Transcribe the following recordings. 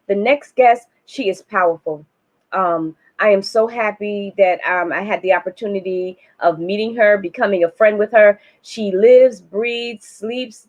The next guest, she is powerful. I am so happy that I had the opportunity of meeting her, becoming a friend with her. She lives, breathes, sleeps,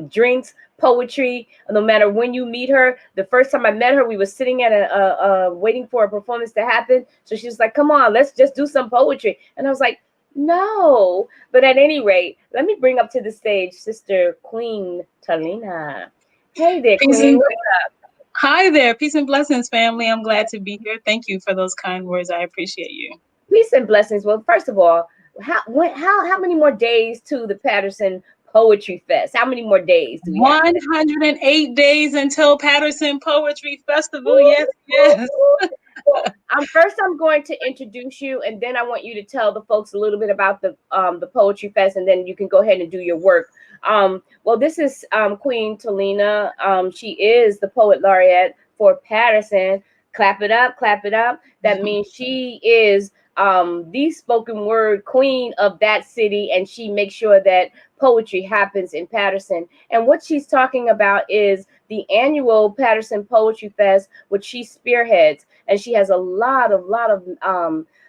drinks poetry. No matter when you meet her, the first time I met her, we were sitting at waiting for a performance to happen. So she was like, "Come on, let's just do some poetry." And I was like, "No." But at any rate, let me bring up to the stage Sister Queen Talena. Hey there, Peace Queen. and What's up? Hi there, peace and blessings, family. I'm glad to be here. Thank you for those kind words. I appreciate you. Peace and blessings. Well, first of all, how many more days to the Patterson Poetry Fest? How many more days do we have? 108 days until Patterson Poetry Festival. Yes, yes. Well, I'm going to introduce you, and then I want you to tell the folks a little bit about the Poetry Fest, and then you can go ahead and do your work. Well, this is Queen Talena. She is the poet laureate for Patterson. Clap it up, clap it up. That means she is the spoken word queen of that city, and she makes sure that poetry happens in Patterson. And what she's talking about is the annual Patterson Poetry Fest, which she spearheads, and she has a lot of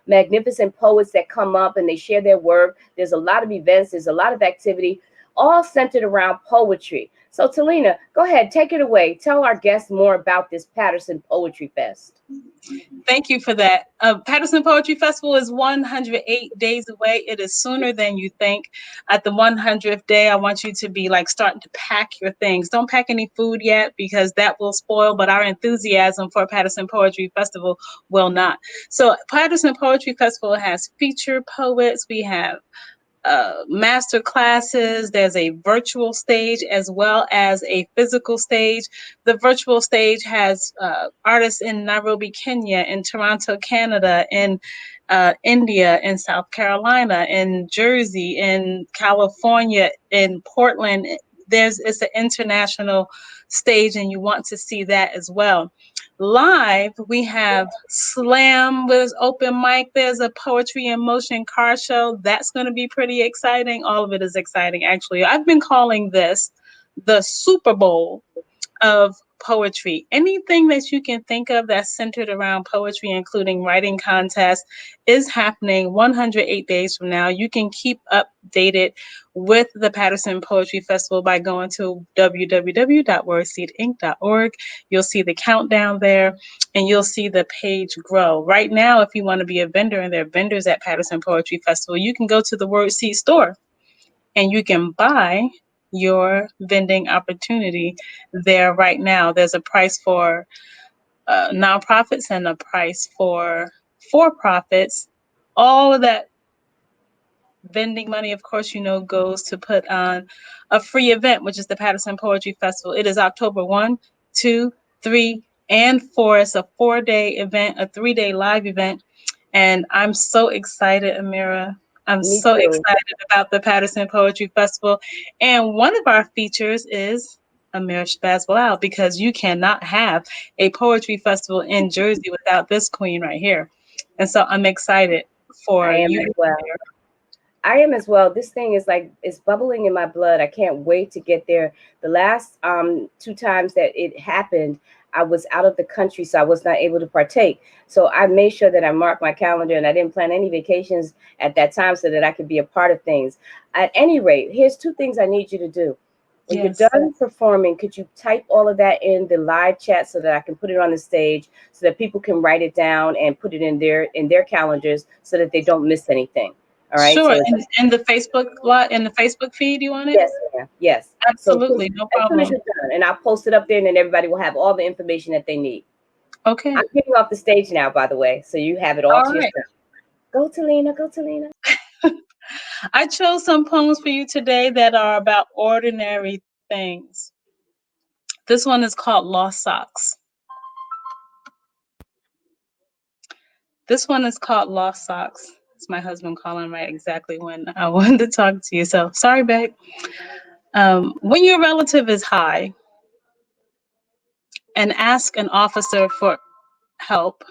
magnificent poets that come up and they share their work. There's a lot of events, there's a lot of activity, all centered around poetry. So, Talena, go ahead, take it away. Tell our guests more about this Patterson Poetry Fest. Thank you for that. Patterson Poetry Festival is 108 days away. It is sooner than you think. At the 100th day, I want you to be like starting to pack your things. Don't pack any food yet because that will spoil, but our enthusiasm for Patterson Poetry Festival will not. So, Patterson Poetry Festival has feature poets. We have master classes. There's a virtual stage as well as a physical stage. The virtual stage has artists in Nairobi, Kenya, in Toronto, Canada, in India, in South Carolina, in Jersey, in California, in Portland. It's an international stage, and you want to see that as well. Live, we have slam, there's open mic, there's a poetry in motion car show. That's going to be pretty exciting. All of it is exciting, actually. I've been calling this the Super Bowl of poetry. Anything that you can think of that's centered around poetry, including writing contests, is happening 108 days from now. You can keep updated with the Patterson Poetry Festival by going to www.wordseedinc.org. You'll see the countdown there and you'll see the page grow. Right now, if you want to be a vendor, and there are vendors at Patterson Poetry Festival, you can go to the Wordseed store and you can buy your vending opportunity there right now. There's a price for nonprofits and a price for profits. All of that vending money, of course, goes to put on a free event, which is the Patterson Poetry Festival. It is October 1, 2, 3, and 4. It's a 4-day event, a 3-day live event. And I'm so excited, Amira. I'm Me so too. excited about the Patterson Poetry Festival. And one of our features is Amira Shabazz Bilal, because you cannot have a poetry festival in Jersey without this queen right here. And so I'm excited I for am you as to be well. I am as well. This thing is like it's bubbling in my blood. I can't wait to get there. The last two times that it happened, I was out of the country, so I was not able to partake. So I made sure that I marked my calendar and I didn't plan any vacations at that time so that I could be a part of things. At any rate, here's two things I need you to do. When you're Yes. done performing, could you type all of that in the live chat so that I can put it on the stage so that people can write it down and put it in their calendars so that they don't miss anything. All right. Sure. So it's In the Facebook lot, in the Facebook feed, you want it? yes, ma'am. Yes. So Absolutely, no as soon as problem. you're done, and I'll post it up there, and then everybody will have all the information that they need. Okay. I'm getting off the stage now, by the way, so you have it all All to right. yourself. Go, Talena. Go, Talena. I chose some poems for you today that are about ordinary things. This one is called Lost Socks. This one is called Lost Socks. It's my husband calling right exactly when I wanted to talk to you. So sorry, babe. When your relative is high and ask an officer for help,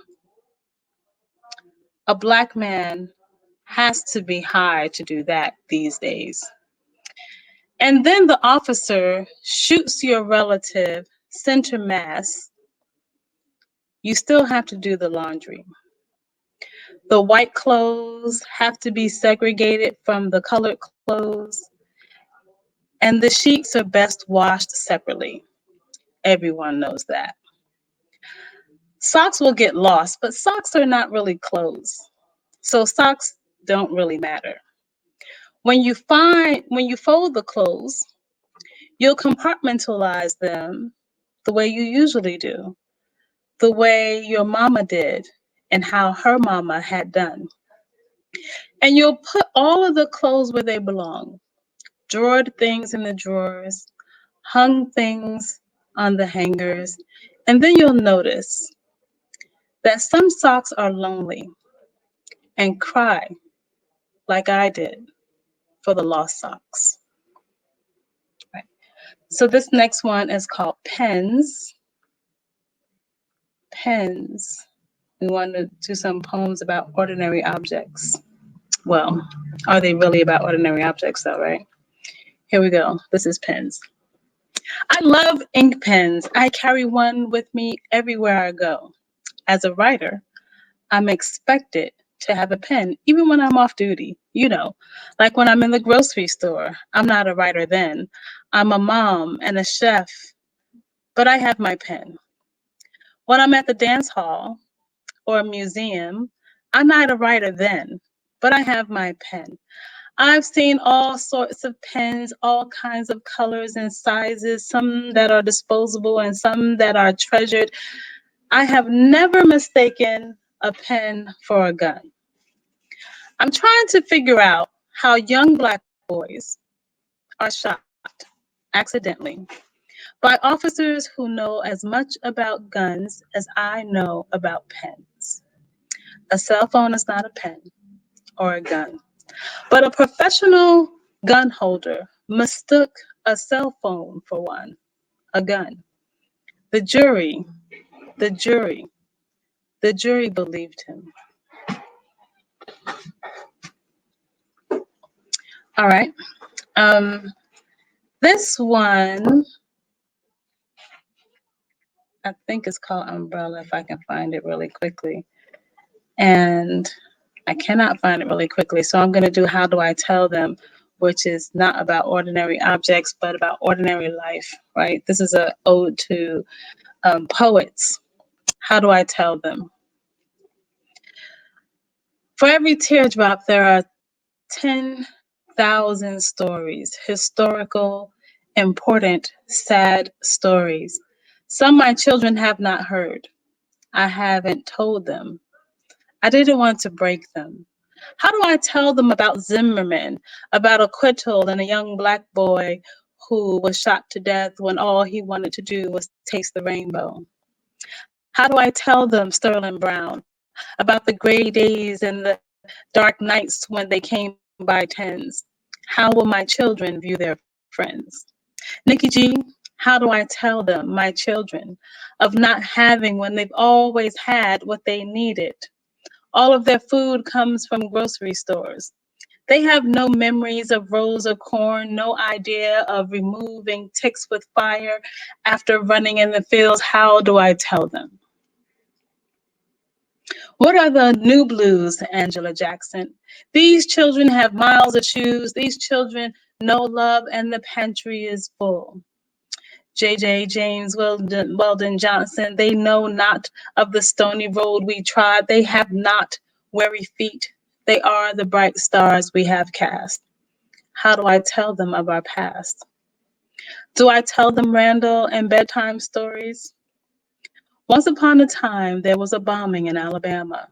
a black man has to be high to do that these days. And then the officer shoots your relative center mass you still have to do the laundry. The white clothes have to be segregated from the colored clothes, and the sheets are best washed separately. Everyone knows that. Socks will get lost, but socks are not really clothes. So socks don't really matter. When you fold the clothes, you'll compartmentalize them the way you usually do, the way your mama did and how her mama had done. And you'll put all of the clothes where they belong. Drawered things in the drawers, hung things on the hangers, and then you'll notice that some socks are lonely and cry like I did for the lost socks. Right. So this next one is called pens. Pens. We want to do some poems about ordinary objects. Well, are they really about ordinary objects though, right? Here we go. This is pens. I love ink pens. I carry one with me everywhere I go. As a writer, I'm expected to have a pen, even when I'm off duty. Like when I'm in the grocery store. I'm not a writer then. I'm a mom and a chef, but I have my pen. When I'm at the dance hall or a museum, I'm not a writer then, but I have my pen. I've seen all sorts of pens, all kinds of colors and sizes, some that are disposable and some that are treasured. I have never mistaken a pen for a gun. I'm trying to figure out how young Black boys are shot accidentally by officers who know as much about guns as I know about pens. A cell phone is not a pen or a gun, but a professional gun holder mistook a cell phone for one, a gun. The jury, the jury, the jury believed him. All right. Um, this one, I think it's called Umbrella, if I can find it really quickly. And I cannot find it really quickly. So I'm going to do How Do I Tell Them, which is not about ordinary objects, but about ordinary life, right? This is an ode to poets. How do I tell them? For every teardrop, there are 10,000 stories, historical, important, sad stories. Some my children have not heard. I haven't told them. I didn't want to break them. How do I tell them about Zimmerman, about acquittal and a young Black boy who was shot to death when all he wanted to do was taste the rainbow? How do I tell them, Sterling Brown, about the gray days and the dark nights when they came by tens? How will my children view their friends? Nikki G, how do I tell them, my children, of not having when they've always had what they needed? All of their food comes from grocery stores. They have no memories of rows of corn, no idea of removing ticks with fire after running in the fields. How do I tell them? What are the new blues, Angela Jackson? These children have miles of shoes. These children know love, and the pantry is full. J.J. James Weldon Johnson, they know not of the stony road we trod. They have not weary feet. They are the bright stars we have cast. How do I tell them of our past? Do I tell them Randall and bedtime stories? Once upon a time, there was a bombing in Alabama.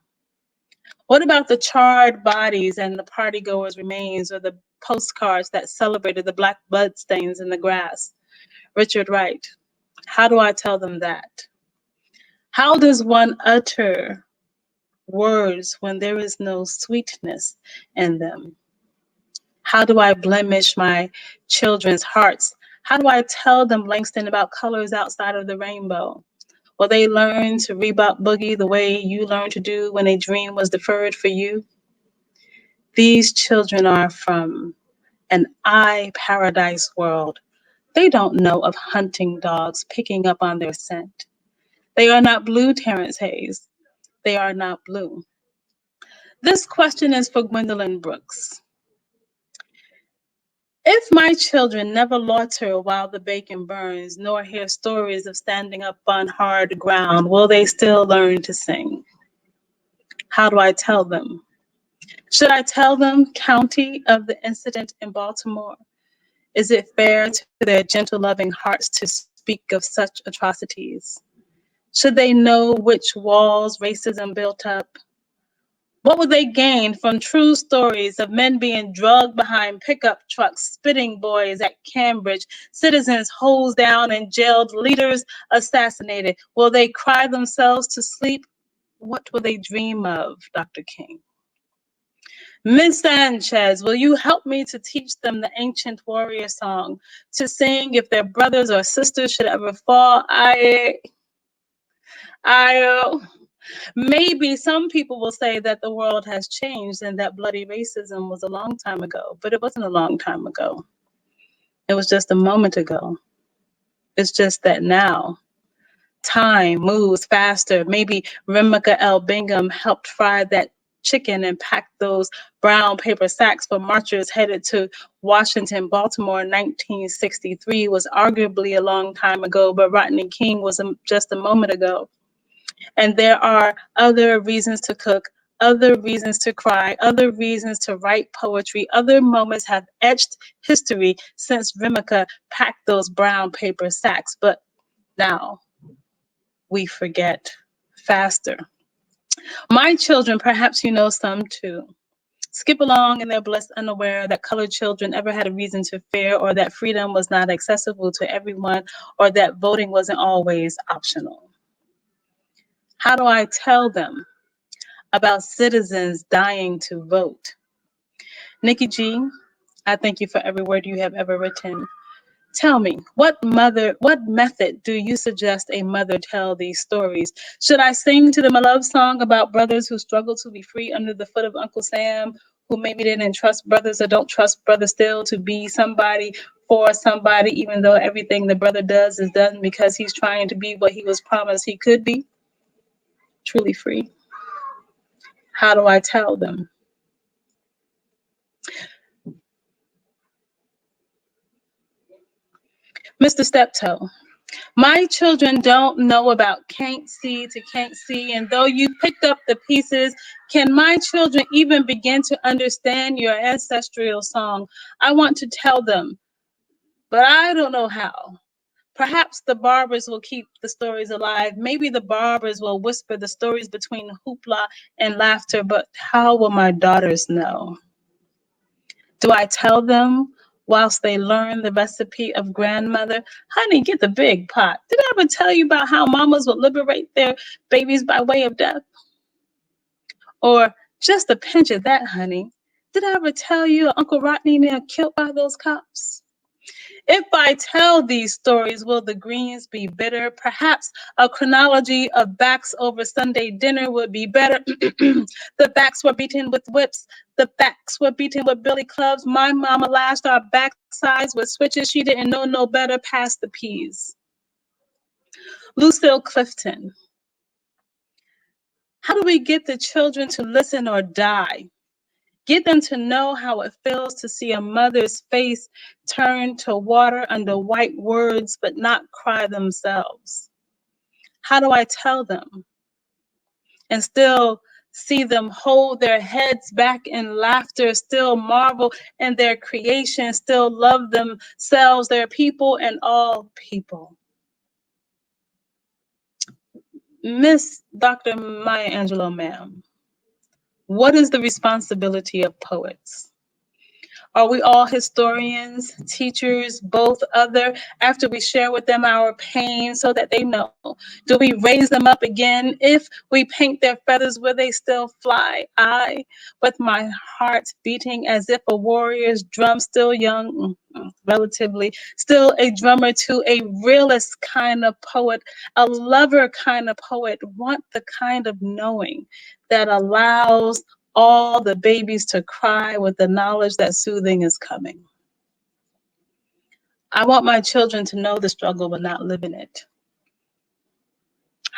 What about the charred bodies and the partygoers' remains or the postcards that celebrated the black bloodstains in the grass? Richard Wright. How do I tell them that? How does one utter words when there is no sweetness in them? How do I blemish my children's hearts? How do I tell them, Langston, about colors outside of the rainbow? Will they learn to rebop boogie the way you learned to do when a dream was deferred for you? These children are from an eye paradise world. They don't know of hunting dogs picking up on their scent. They are not blue, Terrence Hayes. They are not blue. This question is for Gwendolyn Brooks. If my children never loiter while the bacon burns, nor hear stories of standing up on hard ground, will they still learn to sing? How do I tell them? Should I tell them, County, of the incident in Baltimore? Is it fair to their gentle, loving hearts to speak of such atrocities? Should they know which walls racism built up? What would they gain from true stories of men being drugged behind pickup trucks, spitting boys at Cambridge, citizens hosed down and jailed, leaders assassinated? Will they cry themselves to sleep? What will they dream of, Dr. King? Miss Sanchez, will you help me to teach them the ancient warrior song to sing if their brothers or sisters should ever fall? I, maybe some people will say that the world has changed and that bloody racism was a long time ago, but it wasn't a long time ago. It was just a moment ago. It's just that now time moves faster. Maybe Remika L. Bingham helped fry that chicken and pack those brown paper sacks for marchers headed to Washington. Baltimore in 1963 was arguably a long time ago, but Rodney King was just a moment ago. And there are other reasons to cook, other reasons to cry, other reasons to write poetry. Other moments have etched history since Remika packed those brown paper sacks. But now we forget faster. My children, perhaps you know some too, skip along in their bliss unaware that colored children ever had a reason to fear, or that freedom was not accessible to everyone, or that voting wasn't always optional. How do I tell them about citizens dying to vote? Nikki G, I thank you for every word you have ever written. Tell me, what method do you suggest a mother tell these stories? Should I sing to them a love song about brothers who struggle to be free under the foot of Uncle Sam, who maybe didn't trust brothers or don't trust brothers still to be somebody for somebody, even though everything the brother does is done because he's trying to be what he was promised he could be, truly free? How do I tell them? Mr. Steptoe, my children don't know about can't see to can't see, and though you picked up the pieces, can my children even begin to understand your ancestral song? I want to tell them, but I don't know how. Perhaps the barbers will keep the stories alive. Maybe the barbers will whisper the stories between hoopla and laughter, but how will my daughters know? Do I tell them whilst they learn the recipe of grandmother? Honey, get the big pot. Did I ever tell you about how mamas would liberate their babies by way of death? Or just a pinch of that, honey. Did I ever tell you Uncle Rodney near killed by those cops? If I tell these stories, will the greens be bitter? Perhaps a chronology of backs over Sunday dinner would be better. The backs were beaten with whips. The backs were beaten with billy clubs. My mama lashed our backsides with switches. She didn't know no better past the peas. Lucille Clifton. How do we get the children to listen or die? Get them to know how it feels to see a mother's face turn to water under white words, but not cry themselves. How do I tell them and still see them hold their heads back in laughter, still marvel in their creation, still love themselves, their people, and all people? Miss Dr. Maya Angelou, ma'am, what is the responsibility of poets? Are we all historians, teachers, both other, after we share with them our pain so that they know? Do we raise them up again if we paint their feathers will they still fly? I, with my heart beating as if a warrior's drum, still young, relatively, still a drummer to a realist kind of poet, a lover kind of poet, want the kind of knowing that allows all the babies to cry with the knowledge that soothing is coming. I want my children to know the struggle but not live in it.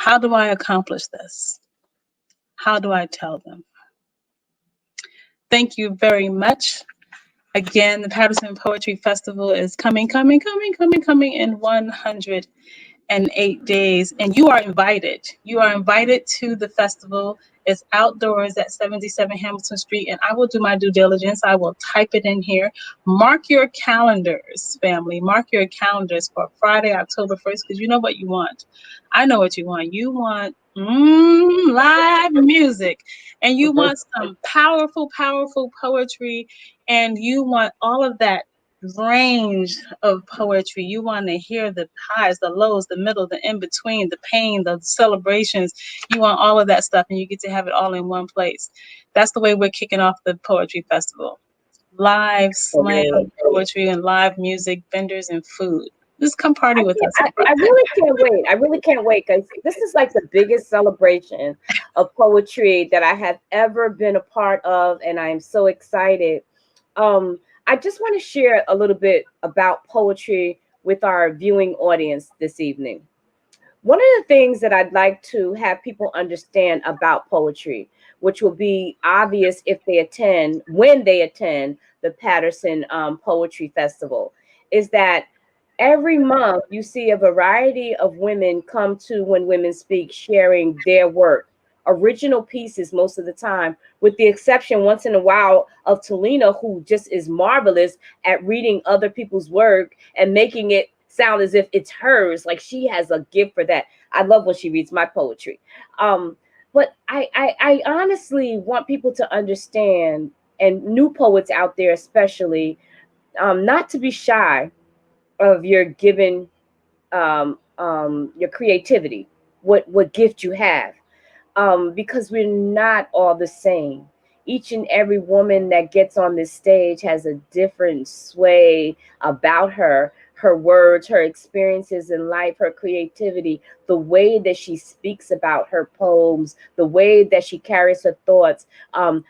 How do I accomplish this? How do I tell them? Thank you very much. Again, the Patterson Poetry Festival is coming in 108 days, and you are invited. You are invited to the festival. It's outdoors at 77 Hamilton Street, and I will do my due diligence. I will type it in here. Mark your calendars, family. Mark your calendars for Friday, October 1st, because you know what you want. I know what you want. You want live music, and you want some powerful, powerful poetry, and you want all of that range of poetry. You want to hear the highs, the lows, the middle, the in between, the pain, the celebrations. You want all of that stuff, and you get to have it all in one place. That's the way we're kicking off the poetry festival. Live slam Absolutely. poetry and live music, vendors and food. Just come party with us on I Friday. really can't wait. I really can't wait because this is like the biggest celebration of poetry that I have ever been a part of, and I am so excited. Um, I just want to share a little bit about poetry with our viewing audience this evening. One of the things that I'd like to have people understand about poetry, which will be obvious if they attend, when they attend the Patterson Poetry Festival, is that every month you see a variety of women come to When Women Speak sharing their work, original pieces most of the time, with the exception once in a while of Talena, who just is marvelous at reading other people's work and making it sound as if it's hers. Like she has a gift for that. I love when she reads my poetry. But I honestly want people to understand, and new poets out there especially, not to be shy of your given your creativity, what gift you have, because we're not all the same. Each and every woman that gets on this stage has a different sway about her, her words, her experiences in life, her creativity, the way that she speaks about her poems, the way that she carries her thoughts.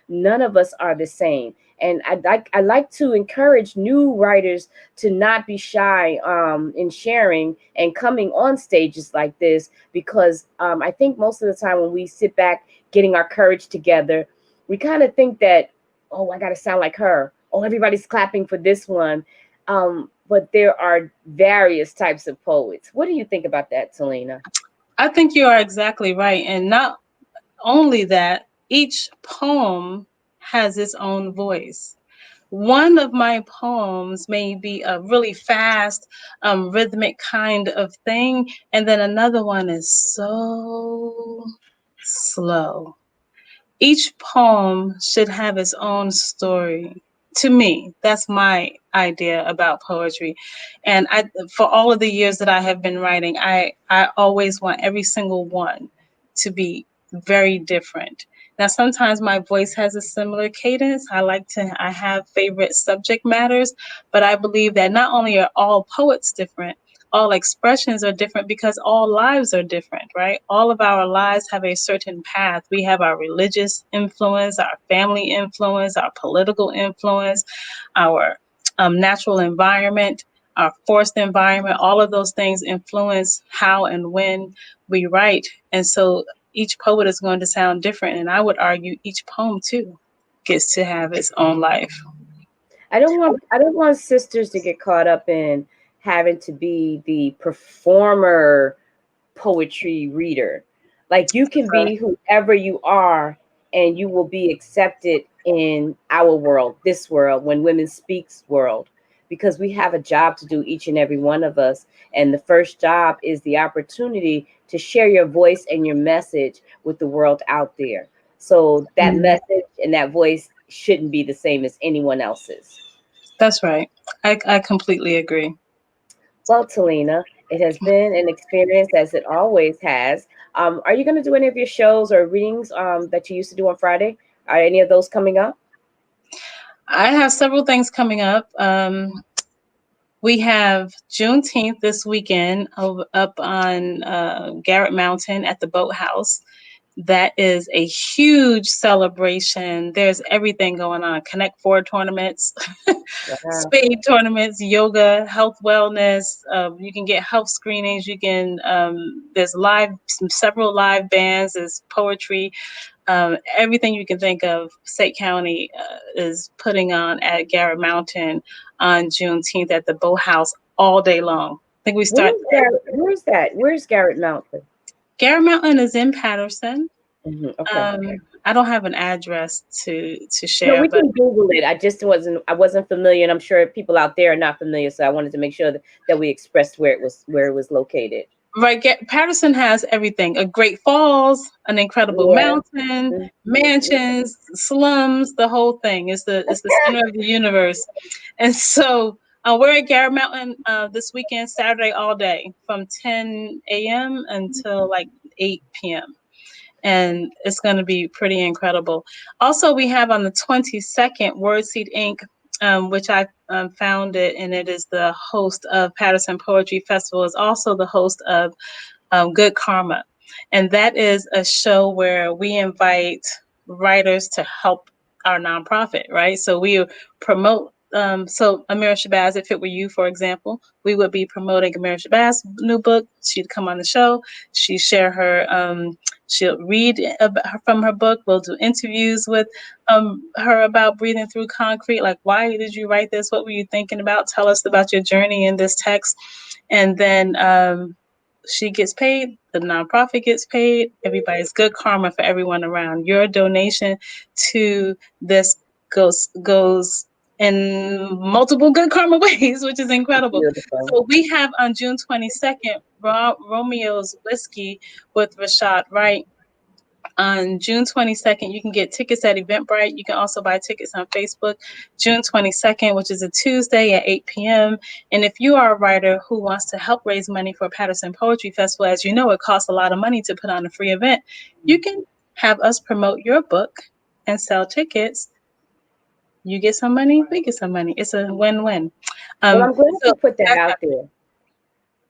None of us are the same. And I like to encourage new writers to not be shy in sharing and coming on stages like this, because I think most of the time when we sit back getting our courage together, we kind of think that, oh, I got to sound like her. Oh, everybody's clapping for this one. But there are various types of poets. What do you think about that, Talena? I think you are exactly right. And not only that, each poem has its own voice. One of my poems may be a really fast, rhythmic kind of thing, and then another one is so slow. Each poem should have its own story. To me, that's my idea about poetry. And for all of the years that I have been writing, I always want every single one to be very different. Now, sometimes my voice has a similar cadence. I have favorite subject matters, but I believe that not only are all poets different, all expressions are different because all lives are different, right? All of our lives have a certain path. We have our religious influence, our family influence, our political influence, our natural environment, our forced environment. All of those things influence how and when we write. And so each poet is going to sound different. And I would argue each poem, too, gets to have its own life. I don't want sisters to get caught up in having to be the performer poetry reader. Like you can be whoever you are and you will be accepted in our world, this world, When Women Speaks world, because we have a job to do, each and every one of us. And the first job is the opportunity to share your voice and your message with the world out there. So that Mhm. message and that voice shouldn't be the same as anyone else's. That's right. I completely agree. Well, Talena, it has been an experience as it always has. Are you going to do any of your shows or readings that you used to do on Friday? Are any of those coming up? I have several things coming up. We have Juneteenth this weekend up on Garrett Mountain at the Boathouse. That is a huge celebration. There's everything going on. Connect Four tournaments, Wow. spade tournaments, yoga, health, wellness. You can get health screenings. You can. There's several live bands. There's poetry. Everything you can think of. Passaic County is putting on at Garrett Mountain on Juneteenth at the Boathouse all day long. I think we start. Where's Garrett? Where's that? Where's Garrett Mountain? Garrett Mountain is in Patterson. Okay. I don't have an address to No, share, we but can Google it. I wasn't familiar, and I'm sure people out there are not familiar. So I wanted to make sure that we expressed where it was located. right, Patterson has everything: a Great Falls, an incredible Yeah. mountain, Mhm. mansions, slums, the whole thing. It's the center of the universe. And so we're at Garrett Mountain this weekend, Saturday all day, from 10 a.m. until like 8 p.m. And it's going to be pretty incredible. Also, we have on the 22nd Wordseed Inc., which I founded, and it is the host of Patterson Poetry Festival, is also the host of Good Karma. And that is a show where we invite writers to help our nonprofit, right? So we promote. So Amira Shabazz, if it were you, for example, we would be promoting Amira Shabazz' new book. She'd come on the show. She'd share her. She'll read from her book. We'll do interviews with her about breathing through concrete. Like, why did you write this? What were you thinking about? Tell us about your journey in this text. And then she gets paid, the nonprofit gets paid, everybody's good karma for everyone around. Your donation to this goes in multiple good karma ways, which is incredible. Beautiful. So we have on June 22nd, Romeo's Whiskey with Rashad Wright. On June 22nd, you can get tickets at Eventbrite. You can also buy tickets on Facebook. June 22nd, which is a Tuesday at 8 p.m. And if you are a writer who wants to help raise money for Patterson Poetry Festival, as you know, it costs a lot of money to put on a free event. You can have us promote your book and sell tickets. You get some money, we get some money. It's a win-win. Well, I'm glad So you put that that's out there.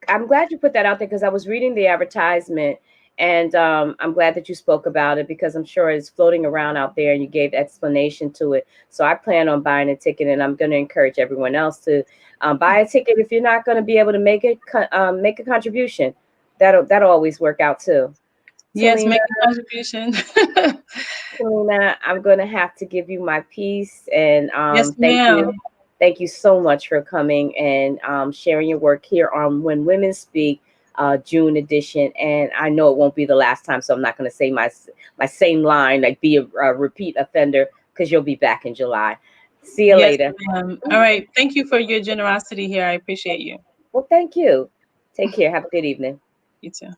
I'm glad you put that out there because I was reading the advertisement, and I'm glad that you spoke about it because I'm sure it's floating around out there and you gave explanation to it. So I plan on buying a ticket, and I'm going to encourage everyone else to buy a ticket if you're not going to be able to make it. Make a contribution. That'll always work out too. yes, Talena, make a contribution. Talena, I'm going to have to give you my piece, and Yes, thank ma'am. you. Thank you so much for coming and sharing your work here on When Women Speak, June edition. And I know it won't be the last time, so I'm not going to say my same line, like be a repeat offender, because you'll be back in July. See you Yes, later. ma'am. All right. Thank you for your generosity here. I appreciate you. Well, thank you. Take care. Have a good evening. You too.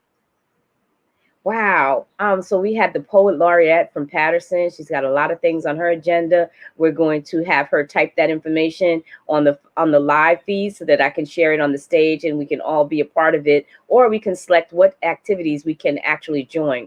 Wow. So we had the poet laureate from Patterson. She's got a lot of things on her agenda. We're going to have her type that information on the live feed so that I can share it on the stage and we can all be a part of it, or we can select what activities we can actually join.